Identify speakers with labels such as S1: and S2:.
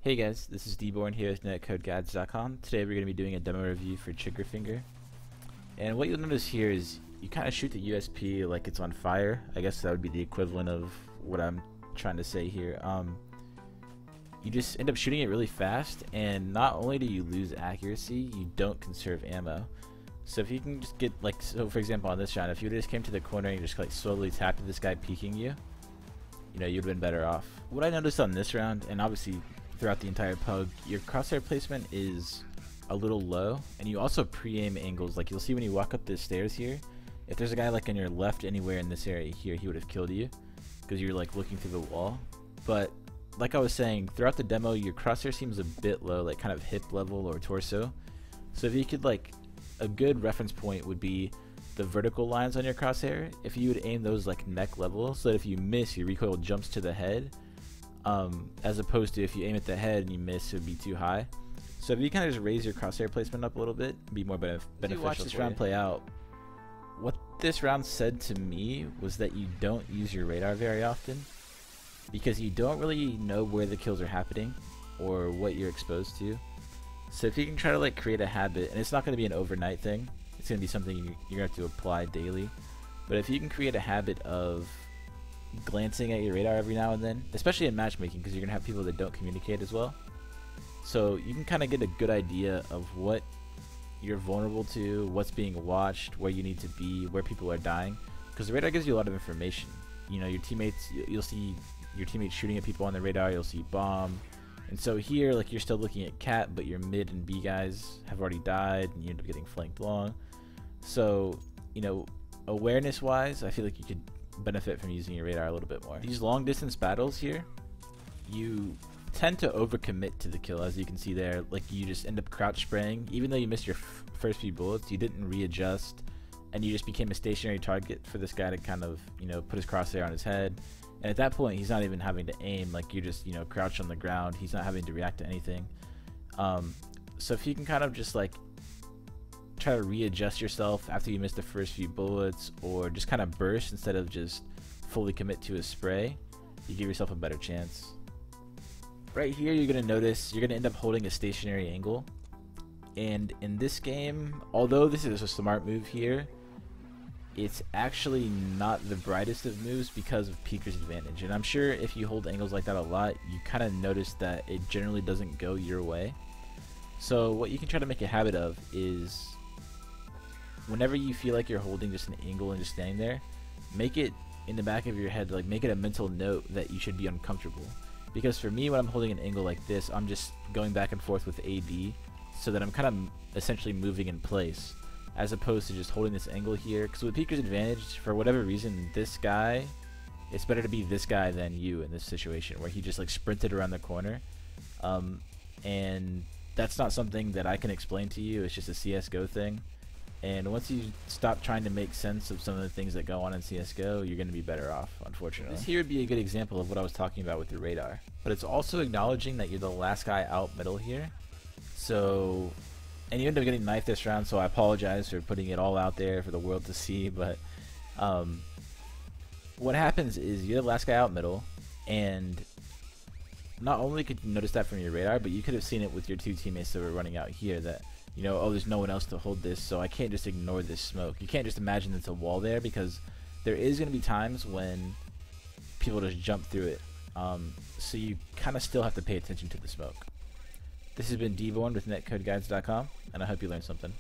S1: Hey guys, this is dboorn here with NetcodeGuides.com. Today we're going to be doing a demo review for TriggerFinger. And what you'll notice here is you kind of shoot the USP like it's on fire. I guess that would be the equivalent of what I'm trying to say here. You just end up shooting it really fast, and not only do you lose accuracy, you don't conserve ammo. So if you can just get, like, so for example on this shot, if you just came to the corner and you just like slowly tapped at this guy peeking you, you know, you'd have been better off. What I noticed on this round, and obviously throughout the entire pug, your crosshair placement is a little low, and you also pre-aim angles. Like you'll see when you walk up the stairs here, if there's a guy like on your left anywhere in this area here, he would have killed you because you're like looking through the wall. But like I was saying, throughout the demo, your crosshair seems a bit low, like kind of hip level or torso. So if you could, like, a good reference point would be the vertical lines on your crosshair. If you would aim those like neck level, so that if you miss, your recoil jumps to the head, as opposed to if you aim at the head and you miss, it would be too high. So if you kind of just raise your crosshair placement up a little bit, it'd be more beneficial. You watch this round play out, what this round said to me was that you don't use your radar very often because you don't really know where the kills are happening or what you're exposed to. So if you can try to like create a habit, and it's not going to be an overnight thing, it's going to be something you're going to have to apply daily, but if you can create a habit of glancing at your radar every now and then, especially in matchmaking, because you're going to have people that don't communicate as well, so you can kind of get a good idea of what you're vulnerable to, what's being watched, where you need to be, where people are dying, because the radar gives you a lot of information. You know, your teammates, you'll see your teammates shooting at people on the radar, you'll see bomb, and so here, like, you're still looking at cat, but your mid and B guys have already died, and you end up getting flanked long. So, you know, awareness wise, I feel like you could benefit from using your radar a little bit more. These long distance battles here, you tend to overcommit to the kill, as you can see there. Like, you just end up crouch spraying, even though you missed your first few bullets, you didn't readjust, and you just became a stationary target for this guy to kind of, you know, put his crosshair on his head. And at that point, he's not even having to aim. Like, you're just, you know, crouched on the ground. He's not having to react to anything. So if you can kind of just like try to readjust yourself after you miss the first few bullets, or just kind of burst instead of just fully commit to a spray, you give yourself a better chance. Right here, you're going to notice you're going to end up holding a stationary angle. And in this game, although this is a smart move here, it's actually not the brightest of moves because of peeker's advantage. And I'm sure if you hold angles like that a lot, you kind of notice that it generally doesn't go your way. So what you can try to make a habit of is, whenever you feel like you're holding just an angle and just standing there, make it in the back of your head, like make it a mental note that you should be uncomfortable. Because for me, when I'm holding an angle like this, I'm just going back and forth with AB, so that I'm kind of essentially moving in place, as opposed to just holding this angle here. Because with peeker's advantage, for whatever reason, this guy, it's better to be this guy than you in this situation, where he just like sprinted around the corner. And that's not something that I can explain to you. It's just a CSGO thing. And once you stop trying to make sense of some of the things that go on in CSGO, you're going to be better off, unfortunately. This here would be a good example of what I was talking about with your radar. But it's also acknowledging that you're the last guy out middle here. So, and you end up getting knifed this round, so I apologize for putting it all out there for the world to see. But what happens is you're the last guy out middle, and not only could you notice that from your radar, but you could have seen it with your two teammates that were running out here, that, you know, oh, there's no one else to hold this, so I can't just ignore this smoke. You can't just imagine it's a wall there, because there is going to be times when people just jump through it. So you kind of still have to pay attention to the smoke. This has been dboorn with NetcodeGuides.com, and I hope you learned something.